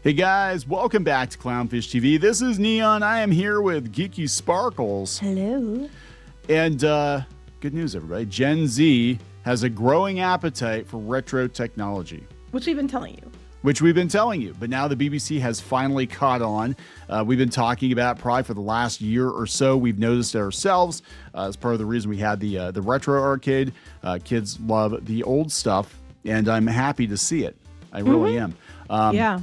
Hey guys, welcome back to Clownfish TV. This is Kneon. I am here with Geeky Sparkles. Hello. And good news, everybody. Gen Z has a growing appetite for retro technology. Which we've been telling you. But now the BBC has finally caught on. We've been talking about it probably for the last year or so. We've noticed it ourselves as part of the reason we had the retro arcade. Kids love the old stuff, and I'm happy to see it. I really am. Yeah.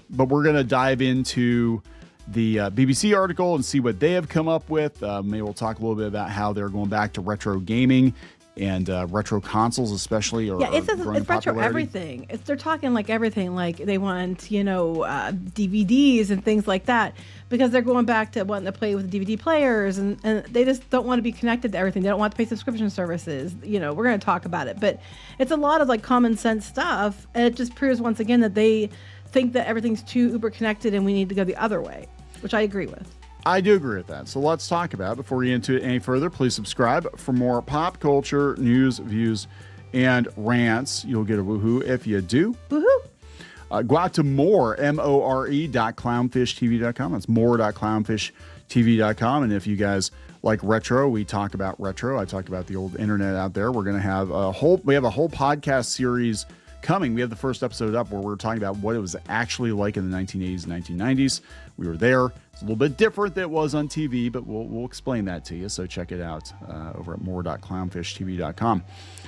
But we're going to dive into the BBC article and see what they have come up with. Maybe we'll talk a little bit about how they're going back to retro gaming and retro consoles, especially. It's retro everything. They're talking like everything. Like they want, DVDs and things like that, because they're going back to wanting to play with DVD players, and they just don't want to be connected to everything. They don't want to pay subscription services. We're going to talk about it, but it's a lot of like common sense stuff, and it just proves once again that they think that everything's too uber connected and we need to go the other way, which I agree with. I do agree with that. So let's talk about it. Before we get into it any further, please subscribe for more pop culture news, views, and rants. You'll get a woohoo if you do. Woohoo! Go out to more.clownshishtv.com. That's more.clownfishtv.com. And if you guys like retro, we talk about retro. I talk about the old internet out there. We're going to have a whole podcast series coming. We have the first episode up where we're talking about what it was actually like in the 1980s and 1990s. We were there. It's a little bit different than it was on TV, but we'll explain that to you. So check it out over at more.clownshishtv.com.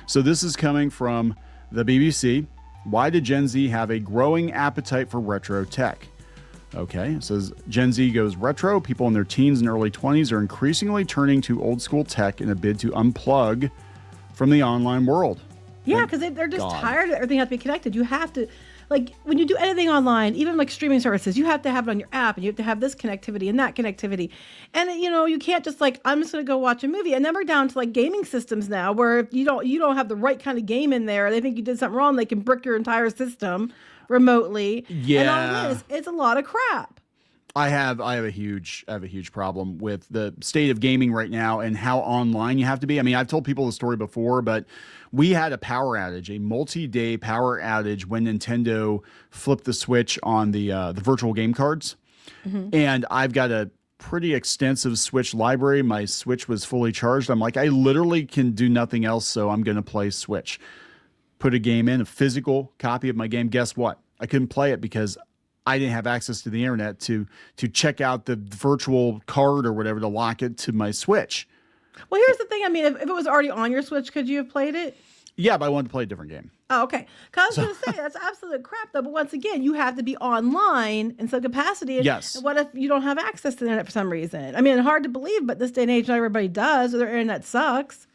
So this is coming from the BBC. Why did Gen Z have a growing appetite for retro tech? Okay, it says Gen Z goes retro. People in their teens and early 20s are increasingly turning to old school tech in a bid to unplug from the online world. Yeah, because they're just tired of everything has to be connected. You have to, like, when you do anything online, even like streaming services, you have to have it on your app, and you have to have this connectivity and that connectivity. And, you can't just like, I'm just going to go watch a movie. And then we're down to like gaming systems now where if you don't have the right kind of game in there, they think you did something wrong, they can brick your entire system remotely. Yeah. And all it is, it's a lot of crap. I have a huge problem with the state of gaming right now and how online you have to be. I mean, I've told people the story before, but we had a power outage, a multi-day power outage when Nintendo flipped the switch on the virtual game cards. Mm-hmm. And I've got a pretty extensive Switch library. My Switch was fully charged. I'm like, I literally can do nothing else, so I'm going to play Switch. Put a game in, a physical copy of my game. Guess what? I couldn't play it because I didn't have access to the internet to check out the virtual card or whatever to lock it to my Switch. Well, here's the thing. I mean, if it was already on your Switch, could you have played it? Yeah, but I wanted to play a different game. Oh, okay. Because I was going to say, that's absolute crap, though. But once again, you have to be online in some capacity. Yes. And what if you don't have access to the internet for some reason? I mean, hard to believe, but this day and age, not everybody does, or their internet sucks.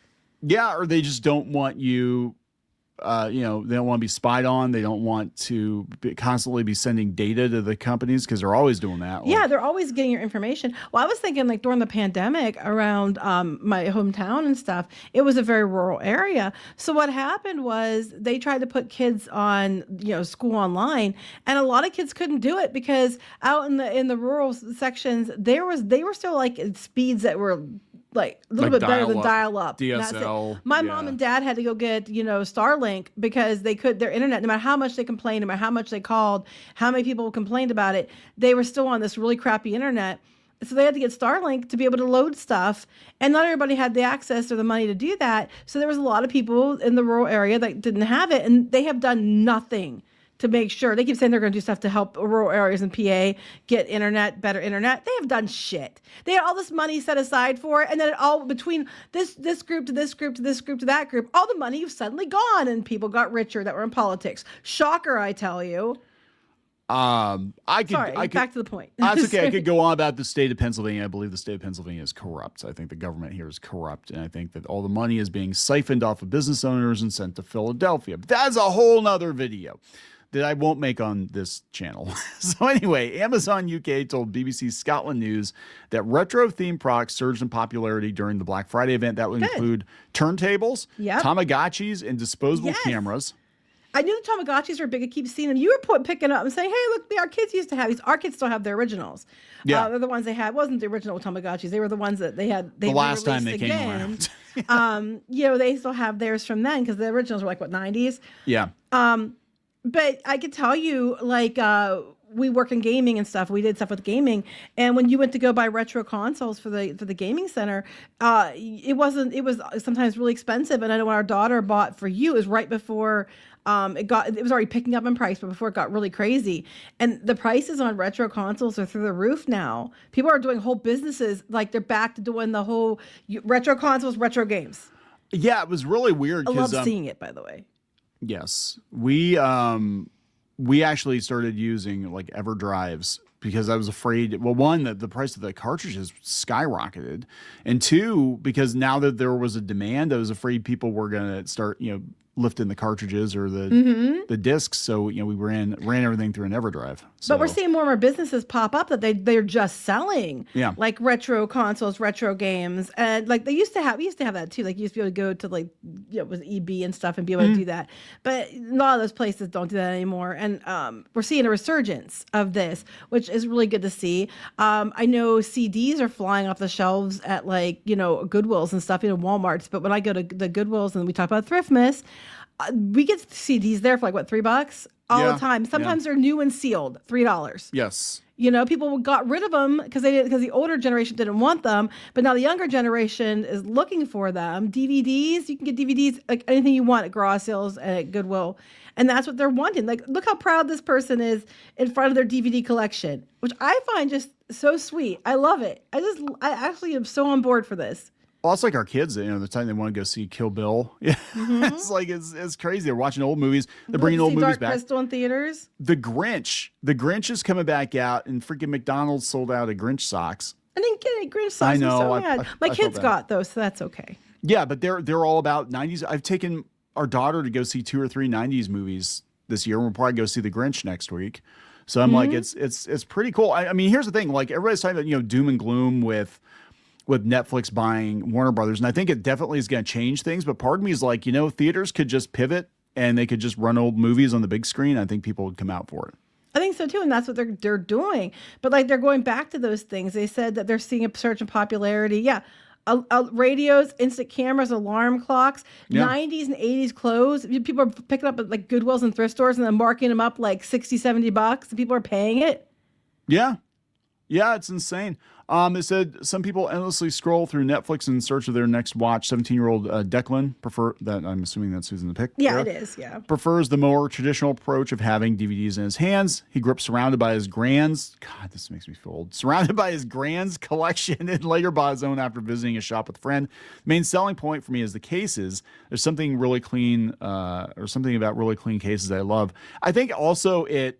Yeah, or they just don't want you... they don't want to be spied on. They don't want to constantly be sending data to the companies because they're always doing that. Yeah, they're always getting your information. Well, I was thinking like during the pandemic around my hometown and stuff, it was a very rural area. So what happened was they tried to put kids on, school online, and a lot of kids couldn't do it because out in the rural sections, they were still like at speeds that were like a little bit better than dial-up. DSL. My mom and dad had to go get, Starlink because their internet, no matter how much they complained, no matter how much they called, how many people complained about it, they were still on this really crappy internet. So they had to get Starlink to be able to load stuff. And not everybody had the access or the money to do that. So there was a lot of people in the rural area that didn't have it. And they have done nothing to make sure. They keep saying they're going to do stuff to help rural areas in PA get better internet. They have done shit. They had all this money set aside for it, and then it all between this group to this group to this group to that group, all the money was suddenly gone, and people got richer that were in politics. Shocker, I tell you. Back to the point. That's okay. I could go on about the state of Pennsylvania. I believe the state of Pennsylvania is corrupt. I think the government here is corrupt, and I think that all the money is being siphoned off of business owners and sent to Philadelphia. But that's a whole nother video that I won't make on this channel. So anyway, Amazon UK told BBC Scotland News that retro-themed products surged in popularity during the Black Friday event. That would include turntables, Tamagotchis, and disposable cameras. I knew the Tamagotchis were big. I keep seeing them. You were picking up and saying, hey, look, our kids used to have these. Our kids still have their originals. Yeah. They're the ones they had. It wasn't the original Tamagotchis. They were the ones that they had. The last time they came around. They still have theirs from then because the originals were like, 90s? Yeah. But I could tell you, like, we work in gaming and stuff. We did stuff with gaming, and when you went to go buy retro consoles for the gaming center, it was sometimes really expensive. And I know when our daughter bought for you, it was right before it was already picking up in price, but before it got really crazy. And the prices on retro consoles are through the roof now. People are doing whole businesses, like they're back to doing the whole retro consoles, retro games. Yeah, it was really weird. I love seeing it, by the way. Yes, we actually started using like EverDrives because I was afraid. Well, one, that the price of the cartridges skyrocketed, and two, because now that there was a demand, I was afraid people were gonna start, lifting the cartridges or the discs. So, we ran everything through an EverDrive. So. But we're seeing more and more businesses pop up that they're just selling like retro consoles, retro games. And like we used to have that too. Like you used to be able to go to like, with EB and stuff and be able to do that. But a lot of those places don't do that anymore. And we're seeing a resurgence of this, which is really good to see. I know CDs are flying off the shelves at like, Goodwills and stuff, Walmarts. But when I go to the Goodwills and we talk about Thriftmas, we get CDs there for like $3 all the time. Sometimes they're new and sealed, $3. Yes. People got rid of them because the older generation didn't want them, but now the younger generation is looking for them. DVDs, you can get DVDs like anything you want at garage sales and at Goodwill, and that's what they're wanting. Like, look how proud this person is in front of their DVD collection, which I find just so sweet. I love it. I actually am so on board for this. Well, it's like our kids, the time they want to go see Kill Bill. Yeah. It's like, it's crazy. They're watching old movies. They're bringing old movies Dark back. Crystal in theaters. The Grinch is coming back out, and freaking McDonald's sold out of Grinch socks. I didn't get any Grinch socks. I know. So mad. My kids got those, so that's okay. Yeah, but they're all about 90s. I've taken our daughter to go see 2 or 3 90s movies this year. We'll probably go see The Grinch next week. So I'm like, it's pretty cool. I mean, here's the thing. Like, everybody's talking about, doom and gloom with Netflix buying Warner Brothers. And I think it definitely is going to change things. But part of me is like, theaters could just pivot and they could just run old movies on the big screen. I think people would come out for it. I think so too, and that's what they're doing. But like they're going back to those things. They said that they're seeing a surge in popularity. Yeah, radios, instant cameras, alarm clocks, 90s and 80s clothes. People are picking up at like Goodwills and thrift stores and then marking them up like $60, $70, and people are paying it. Yeah. Yeah, it's insane. It said some people endlessly scroll through Netflix in search of their next watch. 17-year-old Declan I'm assuming that's who's in the pic. Yeah, it is. Yeah. Prefers the more traditional approach of having DVDs in his hands. He grew up surrounded by his grand's. God, this makes me feel old. Surrounded by his grand's collection and later bought his own after visiting a shop with a friend. Main selling point for me is the cases. There's something really clean, or something about really clean cases that I love. I think also it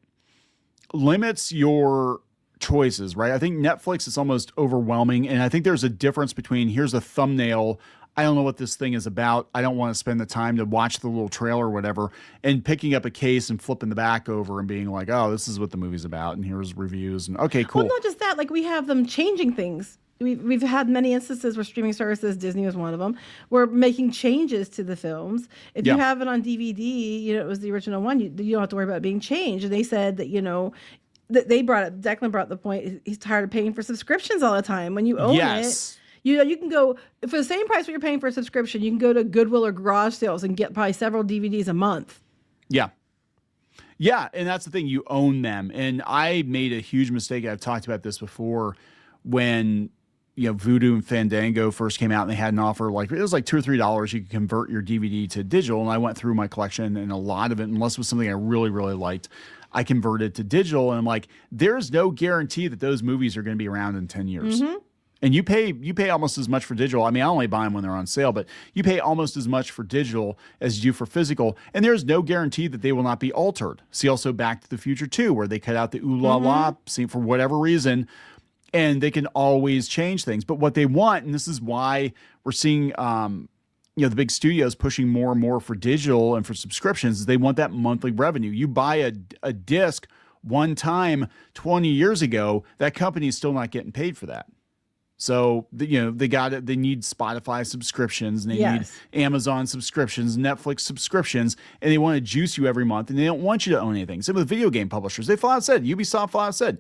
limits your choices, right? I think Netflix is almost overwhelming, and I think there's a difference between here's a thumbnail, I don't know what this thing is about, I don't want to spend the time to watch the little trailer or whatever, and picking up a case and flipping the back over and being like, oh, this is what the movie's about, and here's reviews, and okay, cool. Well, not just that, like we have them changing things. We've had many instances where streaming services, Disney was one of them, were making changes to the films. If you have it on DVD, it was the original one, you don't have to worry about it being changed. And they said that, Declan brought the point, he's tired of paying for subscriptions all the time. When you own it, you can go, for the same price what you're paying for a subscription, you can go to Goodwill or garage sales and get probably several DVDs a month. Yeah. Yeah, and that's the thing, you own them. And I made a huge mistake, I've talked about this before, when Vudu and Fandango first came out and they had an offer, like it was like $2 or $3, you could convert your DVD to digital. And I went through my collection, and a lot of it, unless it was something I really, really liked, I converted to digital. And I'm like, there's no guarantee that those movies are going to be around in 10 years. Mm-hmm. And you pay almost as much for digital. I mean, I only buy them when they're on sale, but you pay almost as much for digital as you do for physical. And there's no guarantee that they will not be altered. See also Back to the Future 2, where they cut out the ooh la la scene for whatever reason, and they can always change things. But what they want, and this is why we're seeing the big studios pushing more and more for digital and for subscriptions, is they want that monthly revenue. You buy a disc one time 20 years ago, that company is still not getting paid for that. So, they need Spotify subscriptions, and they need Amazon subscriptions, Netflix subscriptions, and they want to juice you every month, and they don't want you to own anything. Same with video game publishers. They flat out said, Ubisoft flat out said,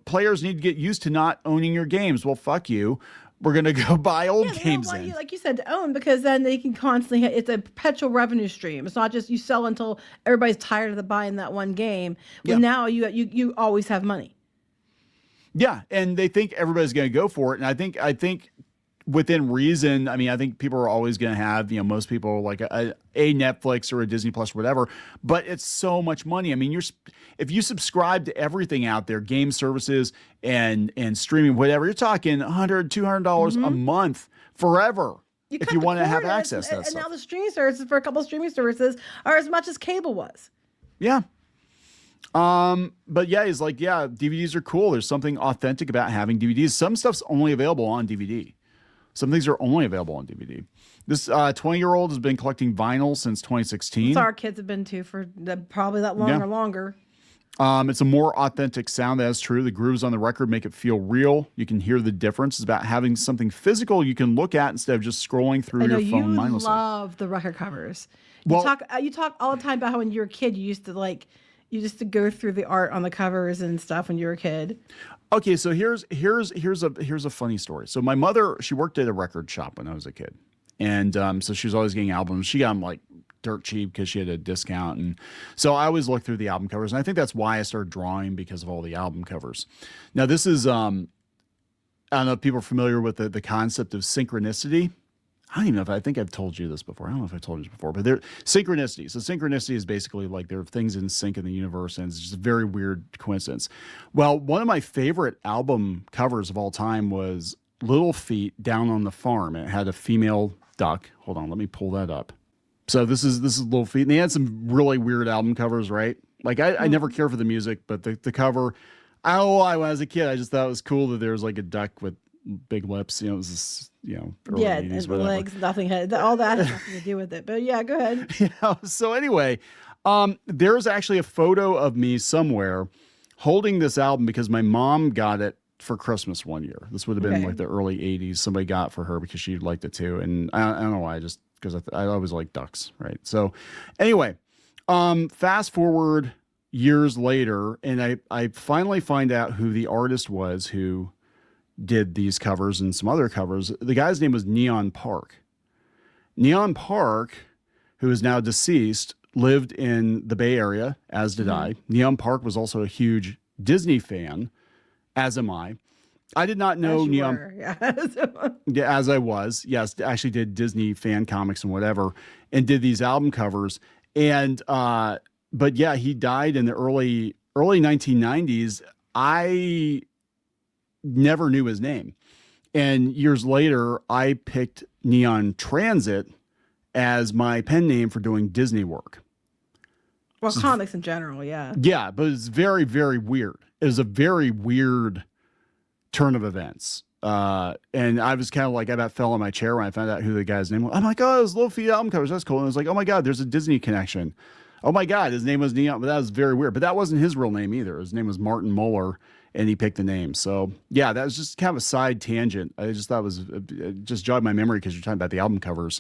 players need to get used to not owning your games. Well, fuck you. we're gonna go buy old Yeah, they don't games want in. you, like you said, to own, because then they can constantly. It's a perpetual revenue stream. It's not just you sell until everybody's tired of the buying that one game. Yeah. When now you always have money. Yeah, and they think everybody's going to go for it, and I think within reason. I mean, I think people are always going to have, most people like a Netflix or a Disney Plus or whatever, but it's so much money. I mean, if you subscribe to everything out there, game services and streaming, whatever, you're talking $100, $200 a month forever. If you want to have access to that and stuff. now the streaming services for a couple of streaming services are as much as cable was. Yeah. But yeah, he's like, yeah, DVDs are cool. There's something authentic about having DVDs. Some stuff's only available on DVD. Some things are only available on DVD. This 20-year-old has been collecting vinyl since 2016. That's our kids have been to for probably that long or longer. It's a more authentic sound. That's true. The grooves on the record make it feel real. You can hear the difference. It's about having something physical you can look at instead of just scrolling through your phone mindlessly. You love the record covers. Well, you talk all the time about how when you were a kid you used to go through the art on the covers and stuff when you were a kid. Okay, so here's a funny story. So my mother, she worked at a record shop when I was a kid, and so she was always getting albums. She got them like dirt cheap because she had a discount, and so I always looked through the album covers, and I think that's why I started drawing, because of all the album covers. Now this is I don't know if people are familiar with the concept of synchronicity. I don't even know if I think I've told you this before. I don't know if I've told you this before, but synchronicity. So synchronicity is basically like there are things in sync in the universe, and it's just a very weird coincidence. Well, one of my favorite album covers of all time was Little Feet Down on the Farm. It had a female duck. Hold on, let me pull that up. So this is Little Feet, and they had some really weird album covers, right? Like I never cared for the music, but the cover, I don't know why when I was a kid, I just thought it was cool that there was like a duck with big lips, it was this, early 80s, and the legs, nothing had all that had nothing to do with it. But yeah, go ahead. So anyway, there's actually a photo of me somewhere holding this album because my mom got it for Christmas one year. This would have been like the early 80s. Somebody got it for her because she liked it too, and I don't know why. Just because I always like ducks, right? So anyway, fast forward years later, and I finally find out who the artist was who did these covers and some other covers. The guy's name was Kneon Park. Kneon Park, who is now deceased, lived in the Bay Area, as did I. Kneon Park was also a huge Disney fan, as am I. I did not know Kneon. Yeah, as I was. Yes, actually did Disney fan comics and whatever, and did these album covers. And but yeah, he died in the early 1990s. I never knew his name. And years later, I picked Neon Transit as my pen name for doing Disney work. Well, comics in general, yeah. Yeah, but it's very, very weird. It was a very weird turn of events. And I was kind of like, I about fell on my chair when I found out who the guy's name was. I'm like, oh, it was Little Feet album covers. That's cool. And I was like, oh my God, there's a Disney connection. Oh my God, his name was Neon. But that was very weird. But that wasn't his real name either. His name was Martin Muller. And he picked the name. So yeah, that was just kind of a side tangent. I just thought it just jogged my memory because you're talking about the album covers.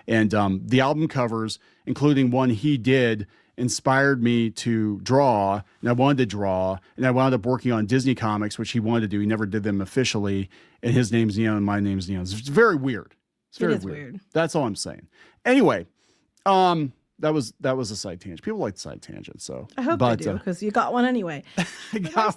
And the album covers, including one he did, inspired me to draw. And I wanted to draw. And I wound up working on Disney comics, which he wanted to do. He never did them officially. And his name's Neon and my name's Neon. It's very weird. It's very weird. That's all I'm saying. Anyway, that was a side tangent. People like the side tangents, so I hope they do, because you got one anyway. They're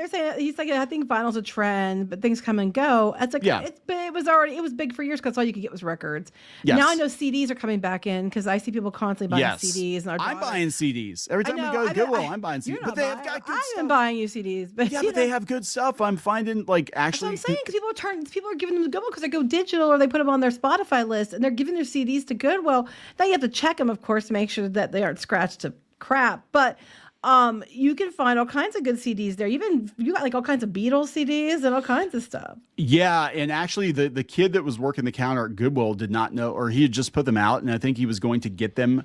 saying he's like, I think vinyl's a trend, but things come and go. It's like it was big for years because all you could get was records. Yes. Now I know CDs are coming back in because I see people constantly buying CDs. And I'm buying CDs every time we go to Goodwill. I'm buying CDs, but they have got good stuff. I'm buying you CDs, but but they have good stuff. I'm finding like actually. That's what I'm saying, because people are giving them to Goodwill because they go digital or they put them on their Spotify list and they're giving their CDs to Goodwill. Now you have to check them, of course, to make sure that they aren't scratched to crap, but you can find all kinds of good CDs there. Even you got like all kinds of Beatles CDs and all kinds of stuff. Yeah, and actually the kid that was working the counter at Goodwill did not know, or he had just put them out, and I think he was going to get them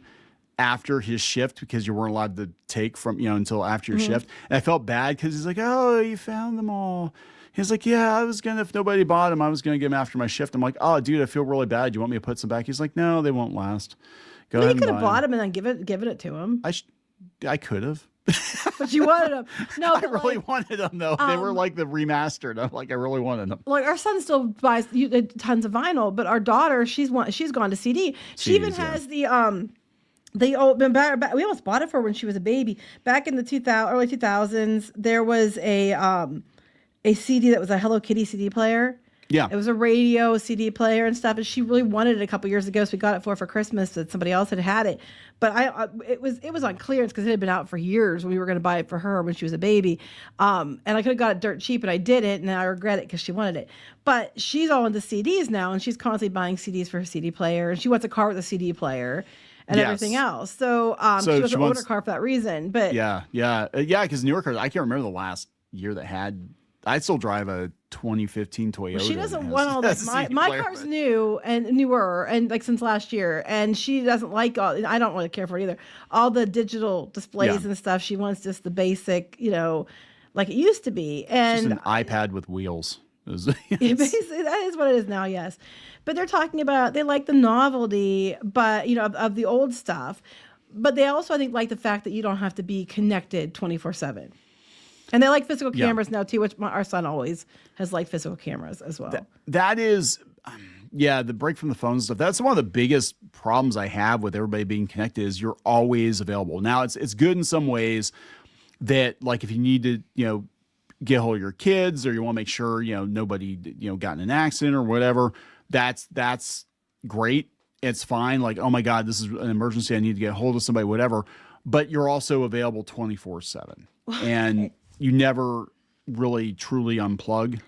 after his shift because you weren't allowed to take from until after your shift. And I felt bad because he's like, "Oh, you found them all." He's like, "Yeah, I was gonna, if nobody bought them, I was gonna get them after my shift." I'm like, "Oh, dude, I feel really bad. Do you want me to put some back?" He's like, "No, they won't last." Go ahead. You could have bought them and then given it to him. I could have. but you wanted them. No, I but really like, wanted them though. They were like the remastered. I'm like, I really wanted them. like our son still buys tons of vinyl, but our daughter, she's gone to CD. She even CDs, yeah. has the old, back, we almost bought it for her when she was a baby. Back in the early 2000s, there was a CD that was a Hello Kitty CD player. Yeah. It was a radio CD player and stuff, and she really wanted it a couple years ago, so we got it for Christmas. That somebody else had it, but it was on clearance because it had been out for years when we were going to buy it for her when she was a baby. And I could have got it dirt cheap, and I didn't, and I regret it because she wanted it. But she's all into CDs now, and she's constantly buying CDs for her CD player, and she wants a car with a CD player and everything else. So, she was an older car for that reason. But yeah, because newer cars, I can't remember the last year that had. I still drive a 2015 Toyota. Well, she doesn't want all this. My car's new and newer and like since last year, and she doesn't like all. I don't really care for it either. All the digital displays and stuff. She wants just the basic, like it used to be. And just an iPad with wheels. Basically, that is what it is now. Yes, but they're talking about they like the novelty, but of the old stuff. But they also, I think, like the fact that you don't have to be connected 24/7. And they like physical cameras now too, which our son always has liked physical cameras as well. That is, the break from the phone stuff. That's one of the biggest problems I have with everybody being connected is you're always available. Now it's good in some ways that like if you need to, get a hold of your kids or you want to make sure, nobody, got in an accident or whatever, that's great. It's fine. Like, oh my God, this is an emergency. I need to get a hold of somebody, whatever. But you're also available 24/7. And you never really truly unplug.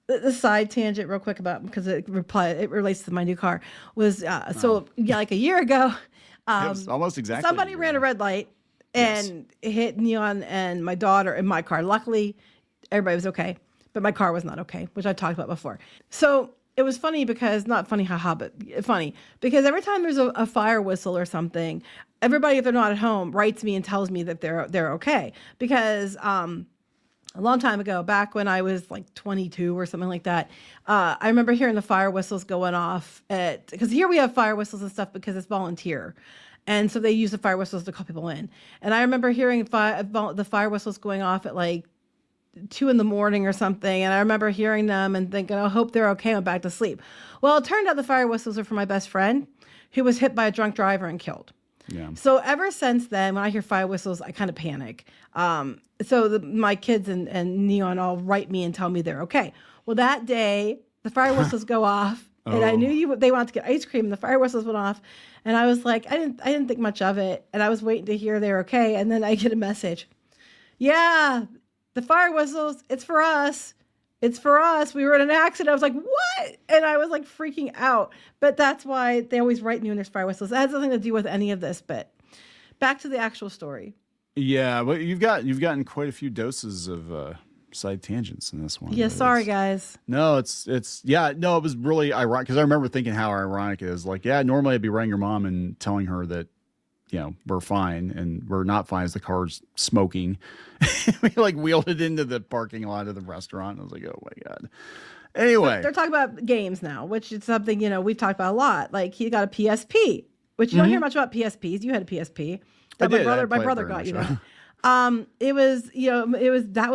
The side tangent real quick about, because it relates to my new car was, like a year ago, it was almost exactly. Somebody ran a red light and hit Kneon and my daughter in my car. Luckily, everybody was okay, but my car was not okay, which I talked about before. So it was funny because, not funny, haha, but funny because every time there's a fire whistle or something, everybody, if they're not at home, writes me and tells me that they're okay. Because a long time ago, back when I was like 22 or something like that, I remember hearing the fire whistles going off because here we have fire whistles and stuff because it's volunteer. And so they use the fire whistles to call people in. And I remember hearing the fire whistles going off at like 2 a.m. or something. And I remember hearing them and thinking, I hope they're okay. I'm back to sleep. Well, it turned out the fire whistles are for my best friend who was hit by a drunk driver and killed. Yeah. So ever since then, when I hear fire whistles, I kind of panic. So my kids and Kneon all write me and tell me they're okay. Well, that day, the fire whistles go off. And I knew they wanted to get ice cream. And the fire whistles went off. And I was like, I didn't think much of it. And I was waiting to hear they're okay. And then I get a message. Yeah, the fire whistles, it's for us. It's for us. We were in an accident. I was like, what? And I was like freaking out. But that's why they always write me when there's fire whistles. That has nothing to do with any of this. But back to the actual story. Yeah, well, you've gotten quite a few doses of side tangents in this one. Yeah, sorry guys. No, it was really ironic because I remember thinking how ironic it is. Like, yeah, normally I'd be writing your mom and telling her that, we're fine and we're not fine as the car's smoking. We like wheeled it into the parking lot of the restaurant. I was like, oh my God. Anyway. But they're talking about games now, which is something, we've talked about a lot. Like he got a PSP, which you don't hear much about PSPs. You had a PSP. That my brother got, It was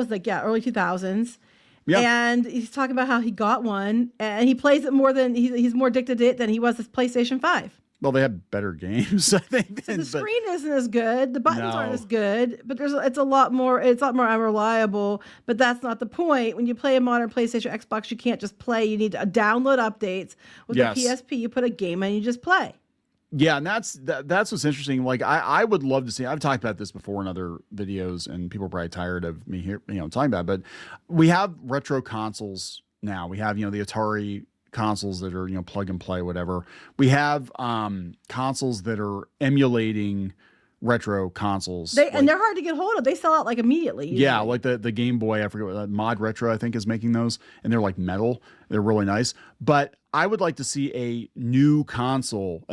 like, early 2000s. Yep. And he's talking about how he got one and he plays it more than he's more addicted to it than he was his PlayStation 5. Well, they have better games, I think. So the screen isn't as good. The buttons aren't as good, but it's a lot more unreliable. But that's not the point. When you play a modern PlayStation, Xbox, you can't just play. You need to download updates. With the PSP, you put a game in and you just play. Yeah, and that's what's interesting. Like I would love to see. I've talked about this before in other videos, and people are probably tired of me here, talking about it. But we have retro consoles now. We have the Atari consoles that are plug and play, whatever. We have consoles that are emulating retro consoles. And they're hard to get hold of. They sell out like immediately. Usually. Yeah, like the Game Boy. I forget what Mod Retro I think is making those, and they're like metal. They're really nice. But I would like to see a new console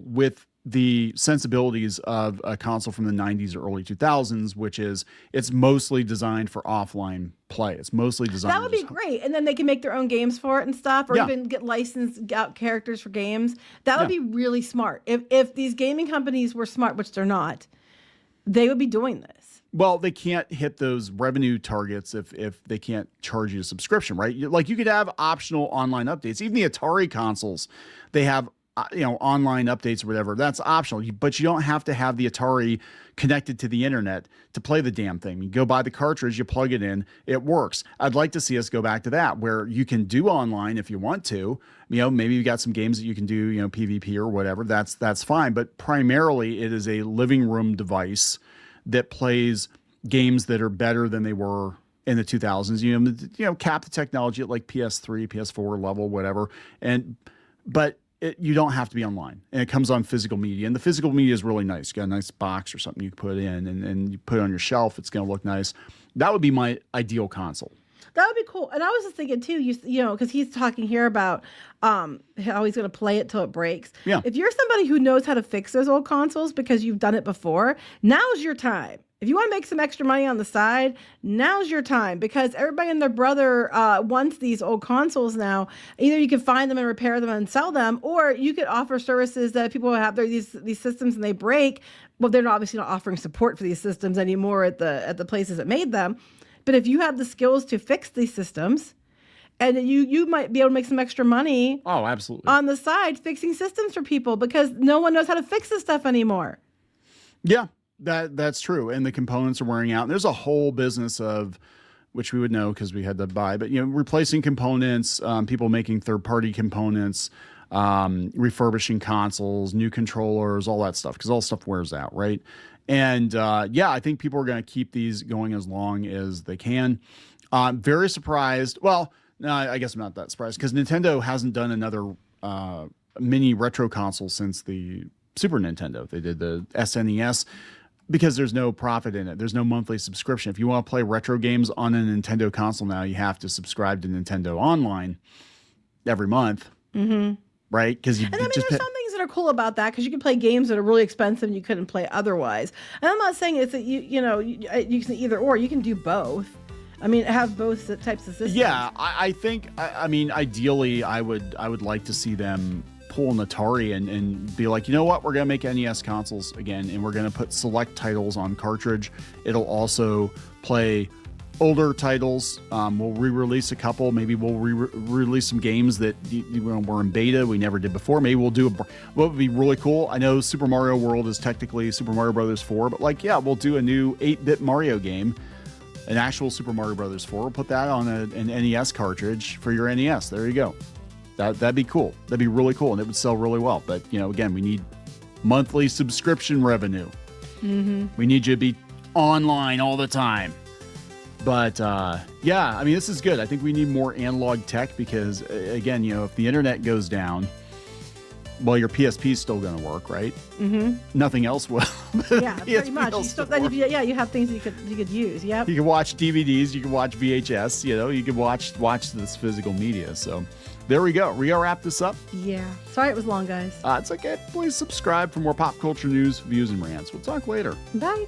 with the sensibilities of a console from the 90s or early 2000s, which is it's mostly designed for offline play. It's mostly designed. That would be great. And then they can make their own games for it and stuff, or even get licensed out characters for games. That would be really smart. If these gaming companies were smart, which they're not, they would be doing this. Well, they can't hit those revenue targets if they can't charge you a subscription, right? Like you could have optional online updates. Even the Atari consoles, they have online updates or whatever. That's optional, but you don't have to have the Atari connected to the internet to play the damn thing. You go buy the cartridge, you plug it in, it works. I'd like to see us go back to that, where you can do online if you want to. Maybe you got some games that you can do, PvP or whatever. That's fine. But primarily, it is a living room device that plays games that are better than they were in the 2000s. Cap the technology at like PS3, PS4 level, whatever. But you don't have to be online, and it comes on physical media, and the physical media is really nice. You got a nice box or something you can put in, and you put it on your shelf. It's going to look nice. That would be my ideal console. That would be cool. And I was just thinking too, because he's talking here about how he's going to play it till it breaks. Yeah. If you're somebody who knows how to fix those old consoles because you've done it before, now's your time. If you want to make some extra money on the side, now's your time, because everybody and their brother wants these old consoles now. Either you can find them and repair them and sell them, or you could offer services that people have these systems and they break. Well, they're obviously not offering support for these systems anymore at the places that made them. But if you have the skills to fix these systems, and you might be able to make some extra money. Oh, absolutely. On the side, fixing systems for people, because no one knows how to fix this stuff anymore. Yeah. That's true. And the components are wearing out. And there's a whole business of, which we would know because we had to buy, but replacing components, people making third-party components, refurbishing consoles, new controllers, all that stuff, because all stuff wears out, right? And I think people are going to keep these going as long as they can. Very surprised. Well, no, I guess I'm not that surprised, because Nintendo hasn't done another mini retro console since the Super Nintendo. They did the SNES. Because there's no profit in it. There's no monthly subscription. If you want to play retro games on a Nintendo console now, you have to subscribe to Nintendo Online every month. Mm-hmm. Right? Because there's some things that are cool about that, because you can play games that are really expensive and you couldn't play otherwise. And I'm not saying it's that you can either or. You can do both. Have both types of systems. Yeah, I think. Ideally, I would like to see them pull an Atari and be like, you know what, we're going to make NES consoles again, and we're going to put select titles on cartridge. It'll also play older titles. We'll re-release a couple. Maybe we'll re-release some games that were in beta we never did before. Maybe we'll do what would be really cool. I know Super Mario World is technically Super Mario Brothers 4, but we'll do a new 8-bit Mario game, an actual Super Mario Brothers 4. We'll put that on an NES cartridge for your NES. There you go. That'd be cool. That'd be really cool, and it would sell really well. But, again, we need monthly subscription revenue. Mm-hmm. We need you to be online all the time. But, this is good. I think we need more analog tech because, again, if the internet goes down, well, your PSP is still going to work, right? Mm-hmm. Nothing else will. Yeah, pretty much. You have things you could use. Yep. You can watch DVDs. You can watch VHS. You can watch this physical media. So there we go. We gotta wrap this up. Yeah. Sorry it was long, guys. It's okay. Please subscribe for more pop culture news, views, and rants. We'll talk later. Bye.